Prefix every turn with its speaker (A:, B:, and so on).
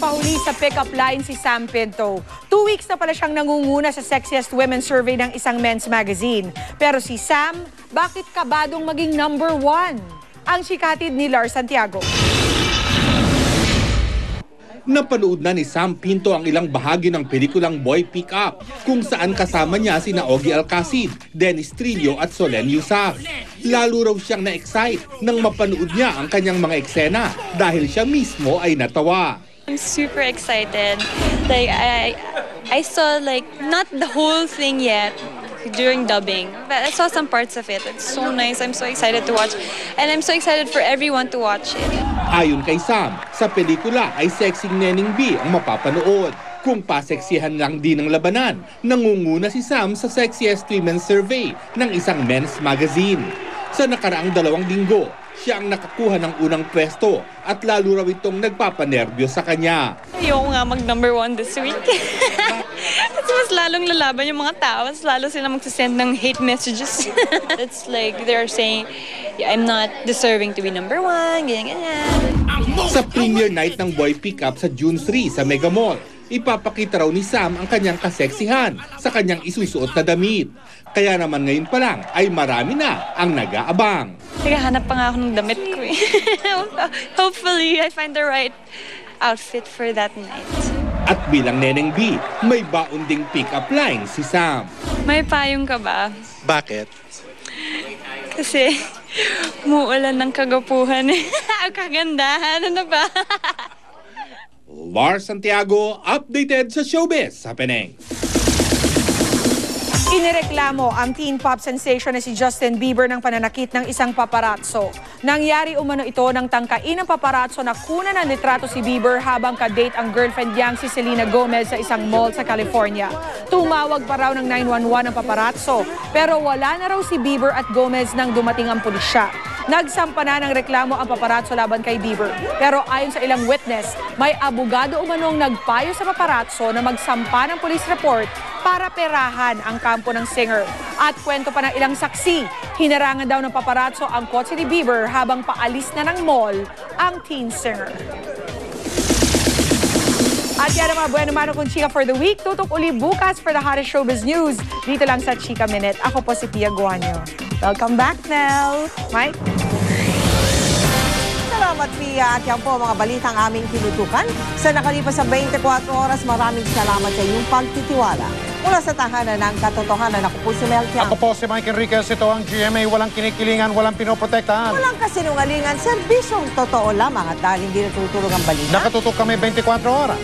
A: nagpahuli sa pick-up line si Sam Pinto. 2 weeks na pala siyang nangunguna sa Sexiest Women Survey ng isang men's magazine. Pero si Sam, bakit kabadong maging #1? Ang chikatid ni Lars Santiago.
B: Napanood na ni Sam Pinto ang ilang bahagi ng pelikulang Boy Pick Up, kung saan kasama niya sina Ogie Alcacid, Dennis Trillo at Solen Yusaf. Lalo raw siyang na-excite nang mapanood niya ang kanyang mga eksena dahil siya mismo ay natawa.
C: I'm super excited. Like I saw like not the whole thing yet during dubbing, but I saw some parts of it. It's so nice. I'm so excited to watch, and I'm so excited for everyone to watch it.
B: Ayon kay Sam, sa pelikula ay sexing Neneng B ang mapapanood. Kung paseksihan lang din ang labanan, nangunguna si Sam sa Sexiest Women Survey ng isang men's magazine. Sa nakaraang 2 linggo, siya ang nakakuha ng unang pwesto at lalo raw itong nagpapanerbyo sa kanya.
C: Ayoko nga mag-1 this week. Mas lalong lalaban yung mga tao, mas lalo sila magsasend ng hate messages. It's like they're saying, I'm not deserving to be #1, ganyan-ganyan.
B: Sa premiere night ng Boy Pick Up sa June 3 sa Mega Mall, ipapakita raw ni Sam ang kanyang kaseksihan sa kanyang isusuot na damit. Kaya naman ngayon pa lang ay marami na ang nag-aabang.
C: Naghahanap pa nga ako ng damit ko eh. Hopefully, I find the right outfit for that night.
B: At bilang Neneng B, may baon ding pick-up line si Sam.
C: May payong ka ba?
D: Bakit?
C: Kasi umuulan ng kagapuhan eh. Kagandahan, ano ba?
B: Lars Santiago, updated sa showbiz sa Penang.
A: Inireklamo ang teen pop sensation na si Justin Bieber ng pananakit ng isang paparazzo. Nangyari umano ito ng tangkain ng paparazzo na kuna ng litrato si Bieber habang kadate ang girlfriend niyang si Selena Gomez sa isang mall sa California. Tumawag pa raw ng 911 ang paparazzo, pero wala na raw si Bieber at Gomez nang dumating ang pulisya. Nagsampa na ng reklamo ang paparazzo laban kay Bieber. Pero ayon sa ilang witness, may abogado umanong nagpayo sa paparazzo na magsampa ng police report para perahan ang kampo ng singer. At kwento pa ng ilang saksi, hinarangan daw ng paparazzo ang kotse ni Bieber habang paalis na ng mall ang teen singer. At yan ang mga Bueno Mano kong Chika for the week. Tutok uli bukas for the hottest showbiz news. Dito lang sa Chika Minute. Ako po si Pia Guanyo. Welcome back, Nel. Mike?
E: Salamat, Pia. At yan po mga balitang aming tinutukan. Sa nakalipas sa 24 oras, maraming salamat sa iyong pagtitiwala. Mula sa tahanan ng katotohanan, ako po si Mel Tiang.
F: Ako po si Mike Enriquez. Ito ang GMA. Walang kinikilingan, walang pinoprotektahan.
E: Walang kasinungalingan, serbisyong totoo lamang at dahil hindi natutulog ang balita.
F: Nakatutok kami 24 oras.